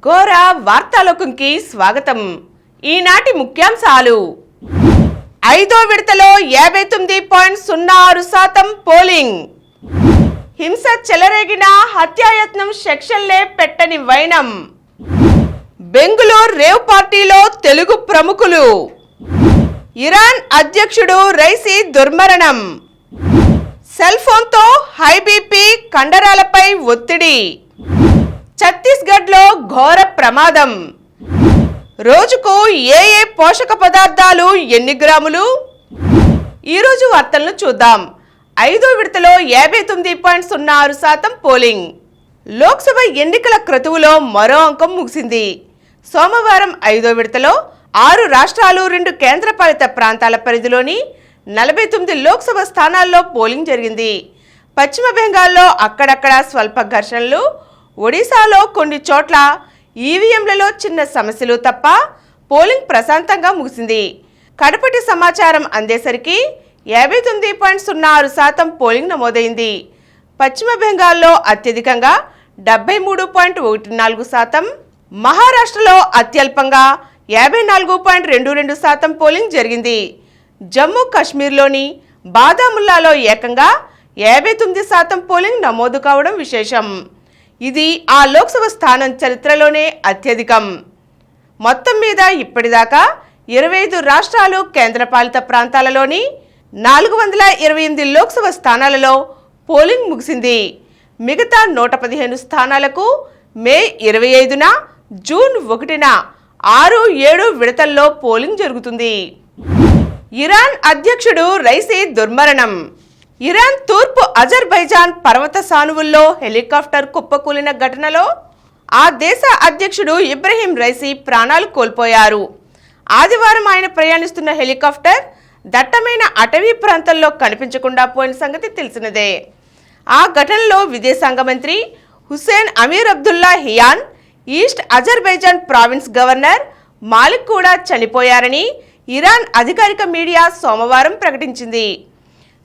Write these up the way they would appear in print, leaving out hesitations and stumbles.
ఘోర వార్తాలోకంకి స్వాగతం. ఈనాటి ముఖ్యాంశాలు. 5వ విడతలో 59.06% పోలింగ్. హింస చెలరేగిన హత్యాయత్నం సెక్షన్లే పెట్టని వైనం. బెంగుళూరు రేవ్ పార్టీలో తెలుగు ప్రముఖులు. ఇరాన్ అధ్యక్షుడు రైసీ దుర్మరణం. సెల్ ఫోన్తో హై బీపీ, కండరాలపై ఒత్తిడి. ఛత్తీస్గఢ్లో ఘోర ప్రమాదం. రోజుకు ఏ పోషక పదార్థాలు ఎన్ని గ్రాములు? ఈరోజు వార్తలను చూద్దాం. 5వ విడతలో 59.06% పోలింగ్. లోక్సభ ఎన్నికల క్రతువులో మరో అంకం ముగిసింది. సోమవారం 5వ విడతలో 6 రాష్ట్రాలు 2 కేంద్రపాలిత ప్రాంతాల పరిధిలోని 49 లోక్సభ స్థానాల్లో పోలింగ్ జరిగింది. పశ్చిమ బెంగాల్లో అక్కడక్కడ స్వల్ప ఘర్షణలు, ఒడిశాలో కొన్ని చోట్ల ఈవీఎంలలో చిన్న సమస్యలు తప్ప పోలింగ్ ప్రశాంతంగా ముగిసింది. కడపటి సమాచారం అందేసరికి 59.06% పోలింగ్ నమోదైంది. పశ్చిమ బెంగాల్లో అత్యధికంగా 73.14%, మహారాష్ట్రలో అత్యల్పంగా 54.22% పోలింగ్ జరిగింది. జమ్మూ కాశ్మీర్లోని బాదాముల్లాలో ఏకంగా 59% పోలింగ్ నమోదు కావడం విశేషం. ఇది ఆ లోక్సభ స్థానం చరిత్రలోనే అత్యధికం. మొత్తం మీద ఇప్పటిదాకా 25 రాష్ట్రాలు, కేంద్రపాలిత ప్రాంతాలలోని 428 లోక్సభ స్థానాలలో పోలింగ్ ముగిసింది. మిగతా 115 స్థానాలకు మే 25న, జూన్ 1న 6, 7 విడతల్లో పోలింగ్ జరుగుతుంది. ఇరాన్ అధ్యక్షుడు రైసీ దుర్మరణం. ఇరాన్ తూర్పు అజర్బైజాన్ పర్వత సానువుల్లో హెలికాప్టర్ కుప్పకూలిన ఘటనలో ఆ దేశ అధ్యక్షుడు ఇబ్రహీం రైసీ ప్రాణాలు కోల్పోయారు. ఆదివారం ఆయన ప్రయాణిస్తున్న హెలికాప్టర్ దట్టమైన అటవీ ప్రాంతంలో కనిపించకుండా పోయిన సంగతి తెలిసినదే. ఆ ఘటనలో విదేశాంగ మంత్రి Hussein Amir Abdollahian, East Azerbaijan province governor Malik కూడా చనిపోయారని ఇరాన్ అధికారిక మీడియా సోమవారం ప్రకటించింది.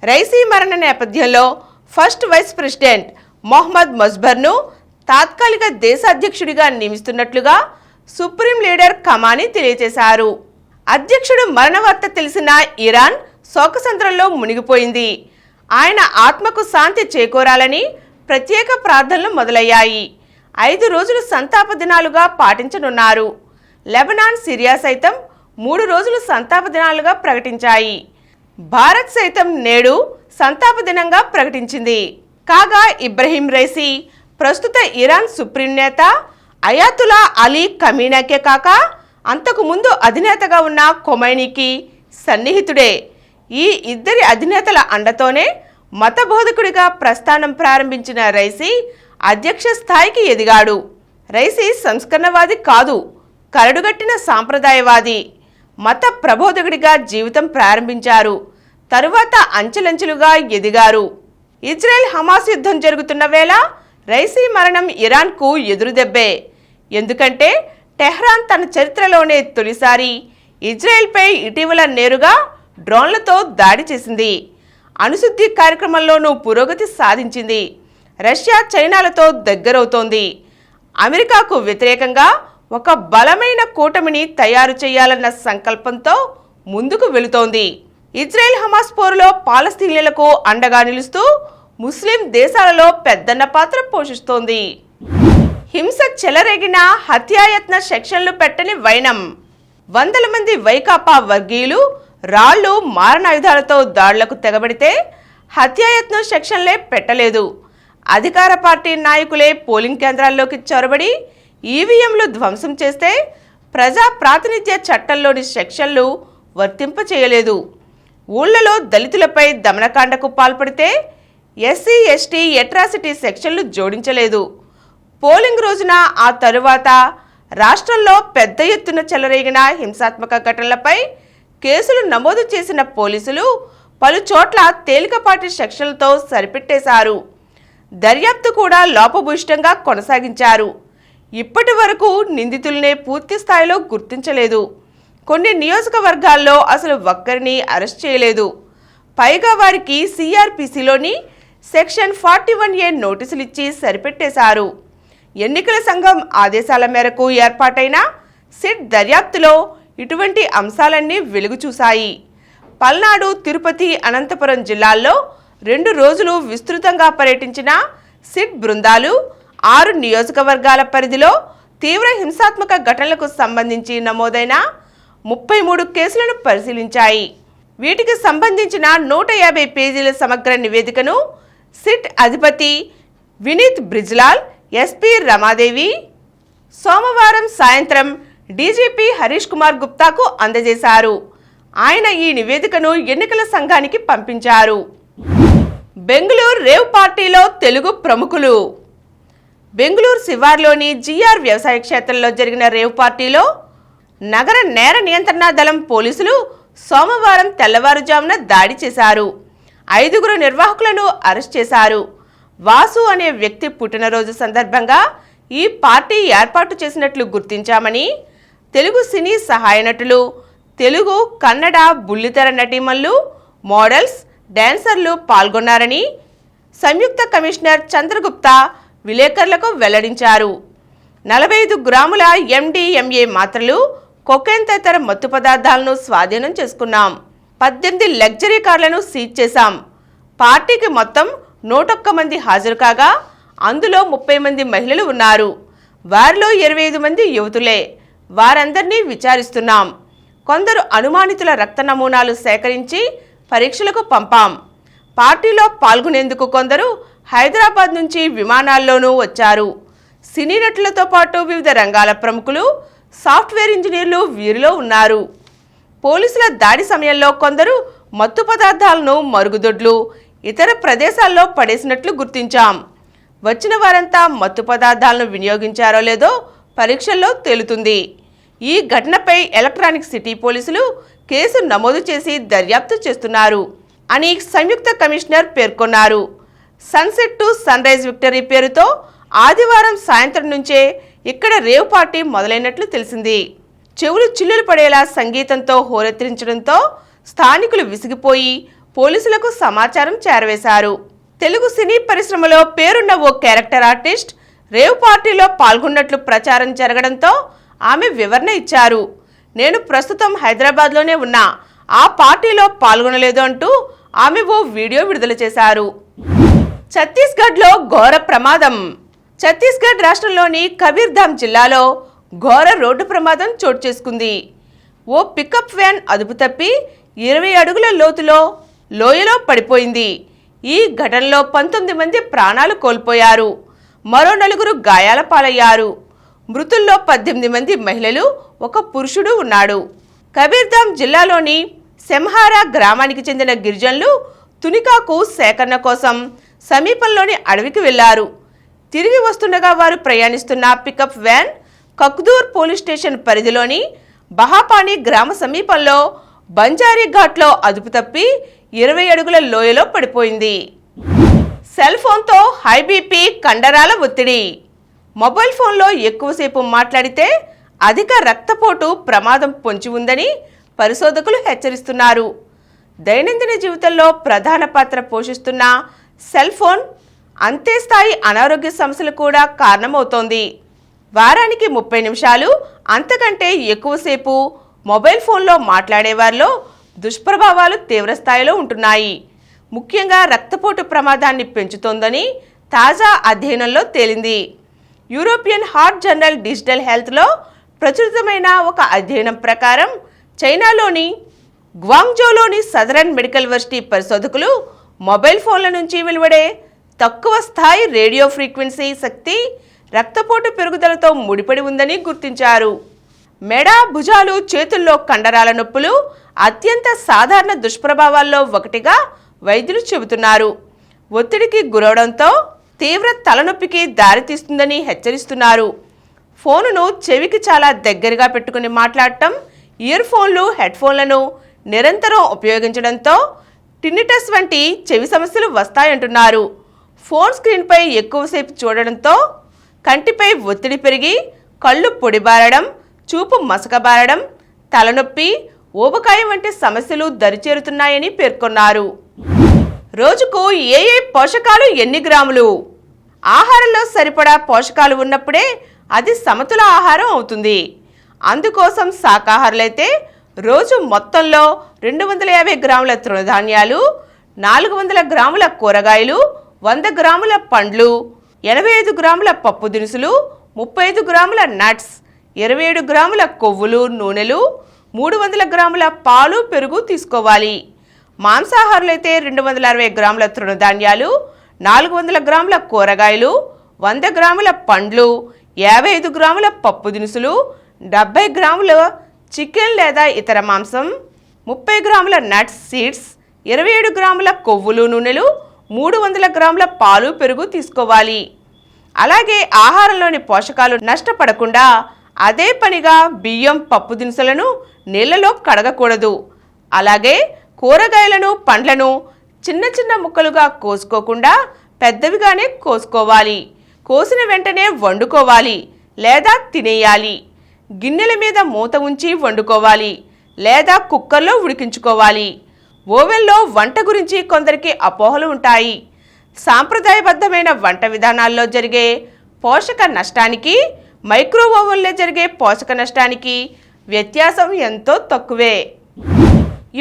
రైసీ మరణ నేపథ్యంలో ఫస్ట్ వైస్ ప్రెసిడెంట్ మొహమ్మద్ మొజ్బర్ను తాత్కాలిక దేశాధ్యక్షుడిగా నియమిస్తున్నట్లుగా సుప్రీం లీడర్ ఖమానీ తెలియజేశారు. అధ్యక్షుడు మరణ వార్త తెలిసిన ఇరాన్ శోకసంద్రంలో మునిగిపోయింది. ఆయన ఆత్మకు శాంతి చేకూరాలని ప్రత్యేక ప్రార్థనలు మొదలయ్యాయి. 5 రోజులు సంతాప దినాలుగా పాటించనున్నారు. లెబనాన్, సిరియా సైతం 3 రోజులు సంతాప దినాలుగా ప్రకటించాయి. భారత్ సైతం నేడు సంతాప దినంగా ప్రకటించింది. కాగా ఇబ్రహీం రైసీ ప్రస్తుత ఇరాన్ సుప్రీం నేత అయాతుల్లా అలీ ఖమీనీకే కాక అంతకు ముందు అధినేతగా ఉన్న ఖొమైనీకి సన్నిహితుడే. ఈ ఇద్దరి అధినేతల అండతోనే మత బోధకుడిగా ప్రస్థానం ప్రారంభించిన రైసీ అధ్యక్ష స్థాయికి ఎదిగాడు. రైసీ సంస్కరణవాది కాదు, కరడుగట్టిన సాంప్రదాయవాది. మత ప్రబోధకుడిగా జీవితం ప్రారంభించారు. తరువాత అంచెలంచెలుగా ఎదిగారు. ఇజ్రాయెల్ హమాస్ యుద్ధం జరుగుతున్న వేళ రైసీ మరణం ఇరాన్కు ఎదురుదెబ్బే. ఎందుకంటే టెహ్రాన్ తన చరిత్రలోనే తొలిసారి ఇజ్రాయెల్పై ఇటీవల నేరుగా డ్రోన్లతో దాడి చేసింది. అణుశుద్ధి కార్యక్రమంలోనూ పురోగతి సాధించింది. రష్యా, చైనాలతో దగ్గరవుతోంది. అమెరికాకు వ్యతిరేకంగా ఒక బలమైన కూటమిని తయారు చేయాలన్న సంకల్పంతో ముందుకు వెళుతోంది. ఇజ్రాయెల్ హమాస్ పోరులో పాలస్తీనియన్లకు అండగా నిలుస్తూ ముస్లిం దేశాలలో పెద్దన్న పాత్ర పోషిస్తోంది. హింస చెలరేగిన హత్యాయత్న సెక్షన్లు పెట్టని వైనం. వందల మంది వైకాపా వర్గీయులు రాళ్లు, మారణాయుధాలతో దాడులకు తెగబడితే హత్యాయత్నం సెక్షన్లే పెట్టలేదు. అధికార పార్టీ నాయకులే పోలింగ్ కేంద్రాల్లోకి చొరబడి ఈవీఎంలు ధ్వంసం చేస్తే ప్రజా ప్రాతినిధ్య చట్టంలోని సెక్షన్లు వర్తింపచేయలేదు. ఊళ్లలో దళితులపై దమనకాండకు పాల్పడితే ఎస్సీ, ఎస్టీ అట్రాసిటీ సెక్షన్లు జోడించలేదు. పోలింగ్ రోజున, ఆ తరువాత రాష్ట్రంలో పెద్ద ఎత్తున చెలరేగిన హింసాత్మక ఘటనలపై కేసులు నమోదు చేసిన పోలీసులు పలు చోట్ల తేలికపాటి సెక్షన్లతో సరిపెట్టేశారు. దర్యాప్తు కూడా లోపభూయిష్టంగా కొనసాగించారు. ఇప్పటి వరకు నిందితులనే పూర్తి స్థాయిలో గుర్తించలేదు. కొన్ని నియోజకవర్గాల్లో అసలు ఒక్కరిని అరెస్ట్ చేయలేదు. పైగా వారికి సిఆర్పిసిలోని సెక్షన్ 41A నోటీసులు ఇచ్చి సరిపెట్టేశారు. ఎన్నికల సంఘం ఆదేశాల మేరకు ఏర్పాటైన సిట్ దర్యాప్తులో ఇటువంటి అంశాలన్నీ వెలుగు చూశాయి. పల్నాడు, తిరుపతి, అనంతపురం జిల్లాల్లో 2 రోజులు విస్తృతంగా పర్యటించిన సిట్ బృందాలు 6 నియోజకవర్గాల పరిధిలో తీవ్ర హింసాత్మక ఘటనలకు సంబంధించి నమోదైన 33 కేసులను పరిశీలించాయి. వీటికి సంబంధించిన 150 పేజీల సమగ్ర నివేదికను సిట్ అధిపతి వినీత్ బ్రిజ్లాల్, ఎస్పీ రమాదేవి సోమవారం సాయంత్రం డీజీపీ హరీష్ కుమార్ గుప్తాకు అందజేశారు. ఆయన ఈ నివేదికను ఎన్నికల సంఘానికి పంపించారు. బెంగళూరు రేవ్ పార్టీలో తెలుగు ప్రముఖులు. బెంగళూరు శివార్లోని జిఆర్ వ్యవసాయ క్షేత్రంలో జరిగిన రేవ్ పార్టీలో నగర నేర నియంత్రణ దళం పోలీసులు సోమవారం తెల్లవారుజామున దాడి చేశారు. 5 నిర్వాహకులను అరెస్ట్ చేశారు. వాసు అనే వ్యక్తి పుట్టినరోజు సందర్భంగా ఈ పార్టీ ఏర్పాటు చేసినట్లు గుర్తించామని, తెలుగు సినీ సహాయ నటులు, తెలుగు, కన్నడ, బుల్లితెర నటీమణులు, మోడల్స్, డాన్సర్లు పాల్గొన్నారని సంయుక్త కమిషనర్ చంద్రగుప్తా విలేకరులకు వెల్లడించారు. 45 గ్రాముల MDMA మాత్రలు, కొకైన్ తదితర మత్తు పదార్థాలను స్వాధీనం చేసుకున్నాం. 18 లగ్జరీ కార్లను సీజ్ చేశాం. పార్టీకి మొత్తం 101 మంది హాజరు కాగా అందులో 30 మంది మహిళలు ఉన్నారు. వారిలో 25 మంది యువతులే. వారందరినీ విచారిస్తున్నాం. కొందరు అనుమానితుల రక్త నమూనాలు సేకరించి పరీక్షలకు పంపాం. పార్టీలో పాల్గొనేందుకు కొందరు హైదరాబాద్ నుంచి విమానాల్లోనూ వచ్చారు. సినీ నటులతో పాటు వివిధ రంగాల ప్రముఖులు, సాఫ్ట్వేర్ ఇంజనీర్లు వీరిలో ఉన్నారు. పోలీసుల దాడి సమయంలో కొందరు మత్తు పదార్థాలను మరుగుదొడ్లు, ఇతర ప్రదేశాల్లో పడేసినట్లు గుర్తించాం. వచ్చిన వారంతా మత్తు పదార్థాలను వినియోగించారో లేదో పరీక్షల్లో తేలుతుంది. ఈ ఘటనపై ఎలక్ట్రానిక్ సిటీ పోలీసులు కేసు నమోదు చేసి దర్యాప్తు చేస్తున్నారు అని సంయుక్త కమిషనర్ పేర్కొన్నారు. Sunset to sunrise victory పేరుతో ఆదివారం సాయంత్రం నుంచే ఇక్కడ రేవ్ పార్టీ మొదలైనట్లు తెలిసింది. చెవులు చిల్లులు పడేలా సంగీతంతో హోరెత్తించడంతో స్థానికులు విసిగిపోయి పోలీసులకు సమాచారం చేరవేశారు. తెలుగు సినీ పరిశ్రమలో పేరున్న ఓ క్యారెక్టర్ ఆర్టిస్ట్ రేవ్ పార్టీలో పాల్గొన్నట్లు ప్రచారం జరగడంతో ఆమె వివరణ ఇచ్చారు. నేను ప్రస్తుతం హైదరాబాద్లోనే ఉన్నా, ఆ పార్టీలో పాల్గొనలేదు అంటూ ఆమె ఓ వీడియో విడుదల చేశారు. ఛత్తీస్గఢ్లో ఘోర ప్రమాదం. ఛత్తీస్గఢ్ రాష్ట్రంలోని కబీర్ధామ్ జిల్లాలో ఘోర రోడ్డు ప్రమాదం చోటు చేసుకుంది. ఓ పికప్ వ్యాన్ అదుపు తప్పి 20 అడుగుల లోతులో లోయలో పడిపోయింది. ఈ ఘటనలో 19 మంది ప్రాణాలు కోల్పోయారు. మరో 4 గాయాల పాలయ్యారు. మృతుల్లో 18 మంది మహిళలు, ఒక పురుషుడు ఉన్నాడు. కబీర్ధామ్ జిల్లాలోని సెంహారా గ్రామానికి చెందిన గిరిజనులు తునికాకు సేకరణ కోసం సమీపంలోని అడవికి వెళ్లారు. తిరిగి వస్తుండగా వారు ప్రయాణిస్తున్న పికప్ వ్యాన్ కక్దూర్ పోలీస్ స్టేషన్ పరిధిలోని బహాపాని గ్రామ సమీపంలో బంజారీ ఘాట్లో అదుపు తప్పి 20 అడుగుల లోయలో పడిపోయింది. సెల్ ఫోన్తో హై బీపీ, కండరాల ఒత్తిడి. మొబైల్ ఫోన్లో ఎక్కువసేపు మాట్లాడితే అధిక రక్తపోటు ప్రమాదం పొంచి ఉందని పరిశోధకులు హెచ్చరిస్తున్నారు. దైనందిన జీవితంలో ప్రధాన పాత్ర పోషిస్తున్న సెల్ ఫోన్ అంతే స్థాయి అనారోగ్య సమస్యలు కూడా కారణమవుతోంది. వారానికి 30 నిమిషాలు అంతకంటే ఎక్కువసేపు మొబైల్ ఫోన్లో మాట్లాడేవారిలో దుష్ప్రభావాలు తీవ్రస్థాయిలో ఉంటున్నాయి. ముఖ్యంగా రక్తపోటు ప్రమాదాన్ని పెంచుతోందని తాజా అధ్యయనంలో తేలింది. యూరోపియన్ హార్ట్ జర్నల్ డిజిటల్ హెల్త్లో ప్రచురితమైన ఒక అధ్యయనం ప్రకారం చైనాలోని గ్వాంగ్జోలోని సదరన్ మెడికల్ యూనివర్సిటీ పరిశోధకులు మొబైల్ ఫోన్ల నుంచి వెలువడే తక్కువ స్థాయి రేడియో ఫ్రీక్వెన్సీ శక్తి రక్తపోటు పెరుగుదలతో ముడిపడి ఉందని గుర్తించారు. మెడ, భుజాలు, చేతుల్లో కండరాల నొప్పులు అత్యంత సాధారణ దుష్ప్రభావాల్లో ఒకటిగా వైద్యులు చెబుతున్నారు. ఒత్తిడికి గురవడంతో తీవ్ర తలనొప్పికి దారితీస్తుందని హెచ్చరిస్తున్నారు. ఫోనును చెవికి చాలా దగ్గరగా పెట్టుకుని మాట్లాడటం, ఇయర్ ఫోన్లు, హెడ్ ఫోన్లను నిరంతరం ఉపయోగించడంతో టిన్నిటస్ వంటి చెవి సమస్యలు వస్తాయంటున్నారు. ఫోన్ స్క్రీన్పై ఎక్కువసేపు చూడడంతో కంటిపై ఒత్తిడి పెరిగి కళ్ళు పొడిబారడం, చూపు మసకబారడం, తలనొప్పి, ఊబకాయం వంటి సమస్యలు దరిచేరుతున్నాయని పేర్కొన్నారు. రోజుకు ఏ పోషకాలు ఎన్ని గ్రాములు? ఆహారంలో సరిపడా పోషకాలు ఉన్నప్పుడే అది సమతుల ఆహారం అవుతుంది. అందుకోసం శాకాహారులైతే రోజు మొత్తంలో 250 గ్రాముల తృణధాన్యాలు, 400 గ్రాముల కూరగాయలు, 100 గ్రాముల పండ్లు, 85 గ్రాముల పప్పు దినుసులు, 35 గ్రాముల నట్స్, 27 గ్రాముల కొవ్వులు, నూనెలు, 300 గ్రాముల పాలు, పెరుగు తీసుకోవాలి. మాంసాహారులైతే 260 గ్రాముల తృణధాన్యాలు, 400 గ్రాముల కూరగాయలు, 100 గ్రాముల పండ్లు, 55 గ్రాముల పప్పు దినుసులు, 70 గ్రాముల చికెన్ లేదా ఇతర మాంసం, 30 గ్రాముల నట్స్ సీడ్స్, 27 గ్రాముల కొవ్వులు, నూనెలు, 300 గ్రాముల పాలు, పెరుగు తీసుకోవాలి. అలాగే ఆహారంలోని పోషకాలు నష్టపడకుండా అదే పనిగా బియ్యం, పప్పు దినుసులను నీళ్లలో కడగకూడదు. అలాగే కూరగాయలను, పండ్లను చిన్న చిన్న ముక్కలుగా కోసుకోకుండా పెద్దవిగానే కోసుకోవాలి. కోసిన వెంటనే వండుకోవాలి లేదా తినేయాలి. గిన్నెల మీద మూత ఉంచి వండుకోవాలి లేదా కుక్కర్లో ఉడికించుకోవాలి. ఓవెన్లో వంట గురించి కొందరికి అపోహలు ఉంటాయి. సాంప్రదాయబద్ధమైన వంట విధానాల్లో జరిగే పోషక నష్టానికి, మైక్రో ఓవెన్లో జరిగే పోషక నష్టానికి వ్యత్యాసం ఎంతో తక్కువే.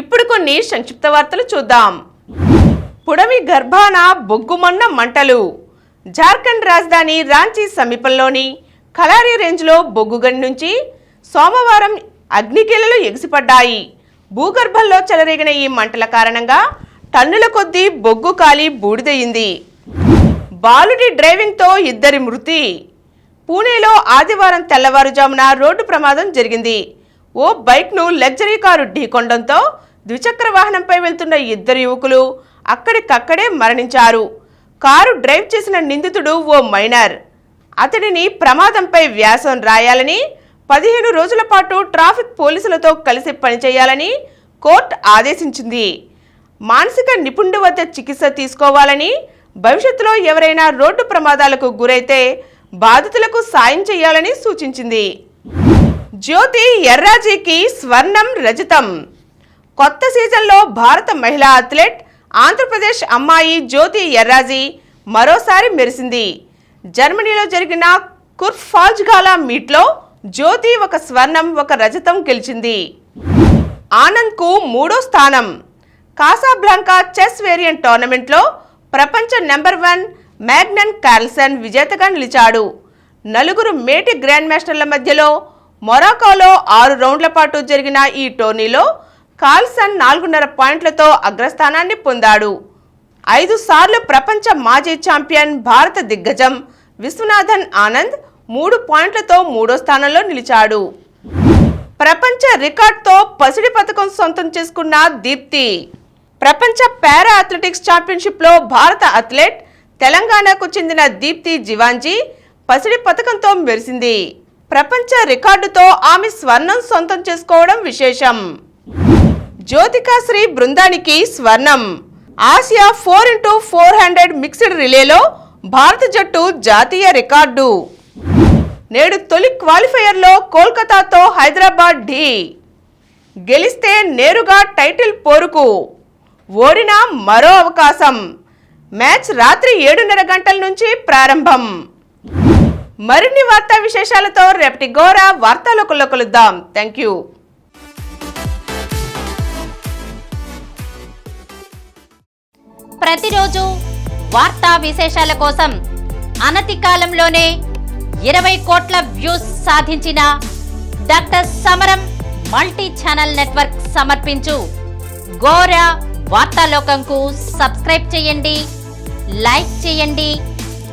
ఇప్పుడు కొన్ని సంక్షిప్త వార్తలు చూద్దాం. పుడమి గర్భాన బొగ్గుమన్న మంటలు. జార్ఖండ్ రాజధాని రాంచీ సమీపంలోని ఖలారి రేంజ్లో బొగ్గుగని నుంచి సోమవారం అగ్నికీలలు ఎగిసిపడ్డాయి. భూగర్భంలో చెలరేగిన ఈ మంటల కారణంగా టన్నుల కొద్దీ బొగ్గు కాలి బూడిదయింది. బాలుడి డ్రైవింగ్తో 2 మృతి. పూణేలో ఆదివారం తెల్లవారుజామున రోడ్డు ప్రమాదం జరిగింది. ఓ బైక్ను లగ్జరీ కారు ఢీకొనడంతో ద్విచక్ర వాహనంపై వెళ్తున్న 2 యువకులు అక్కడికక్కడే మరణించారు. కారు డ్రైవ్ చేసిన నిందితుడు ఓ మైనర్. అతడిని ప్రమాదంపై వ్యాసం రాయాలని, 15 రోజుల పాటు ట్రాఫిక్ పోలీసులతో కలిసి పనిచేయాలని కోర్టు ఆదేశించింది. మానసిక నిపుణుడి వద్ద చికిత్స తీసుకోవాలని, భవిష్యత్తులో ఎవరైనా రోడ్డు ప్రమాదాలకు గురైతే బాధితులకు సాయం చేయాలని సూచించింది. జ్యోతి ఎర్రాజీకి స్వర్ణం, రజతం. కొత్త సీజన్లో భారత మహిళా అథ్లెట్ ఆంధ్రప్రదేశ్ అమ్మాయి జ్యోతి ఎర్రాజీ మరోసారి మెరిసింది. జర్మనీలో జరిగిన కుర్ఫాజ్గాలా మీట్లో జ్యోతి 1 స్వర్ణం, 1 రజతం గెలిచింది. ఆనంద్కు 3వ స్థానం. కాసాబ్లాంకా చెస్ వేరియంట్ టోర్నమెంట్లో ప్రపంచ నెంబర్ 1 మ్యాగ్నస్ కార్ల్సన్ విజేతగా నిలిచాడు. 4 మేటి గ్రాండ్ మాస్టర్ల మధ్యలో మొరాకోలో 6 రౌండ్ల పాటు జరిగిన ఈ టోర్నీలో కార్ల్సన్ 4.5 పాయింట్లతో అగ్రస్థానాన్ని పొందాడు. 5 సార్లు ప్రపంచ మాజీ ఛాంపియన్ భారత దిగ్గజం విశ్వనాథన్ ఆనంద్ 3 పాయింట్లతో 3వ స్థానంలో నిలిచాడు. ప్రపంచ రికార్డుతో పసిడి పథకం సొంతం చేసుకున్న దీప్తి. ప్రపంచ పారా అథ్లెటిక్స్ ఛాంపియన్షిప్లో భారత అథ్లెట్ తెలంగాణకు చెందిన దీప్తి జివాంజీ పసిడి పథకంతో మెరిసింది. ప్రపంచ రికార్డుతో ఆమె స్వర్ణం సొంతం చేసుకోవడం విశేషం. జ్యోతికాశ్రీ బృందానికి స్వర్ణం. ఆసియా 4x400 మిక్స్డ్ రిలేలో భారత జట్టు జాతీయ రికార్డు. నేడు తొలి క్వాలిఫైయర్లో కోల్కతాతో హైదరాబాద్ ఢీ. గెలిస్తే నేరుగా టైటిల్ పోరుకు, ఓడినా మరో అవకాశం. మ్యాచ్ రాత్రి 7:30 గంటల నుంచి ప్రారంభం. మరిన్ని వార్తా విశేషాలతో రేపటి గోరా వార్తాలోకంలో కలుద్దాం. Thank you. ప్రతిరోజు వార్తా విశేషాల కోసం అనతి కాలంలోనే 20 కోట్ల వ్యూస్ సాధించిన డాక్టర్ సమరం మల్టీ ఛానల్ నెట్వర్క్ సమర్పించు గోరా వార్తాలోకంకు సబ్స్క్రైబ్ చేయండి, లైక్ చేయండి,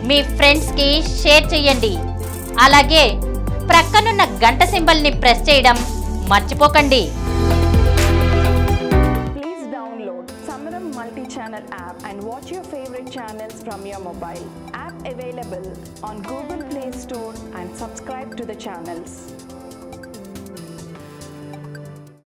మీ ఫ్రెండ్స్కి షేర్ చేయండి. అలాగే ప్రక్కనున్న గంట సింబల్ని ప్రెస్ చేయడం మర్చిపోకండి. Please download Samaram multi-channel app and watch your favorite channels from your mobile. App available on Google Play Store and subscribe to the channels.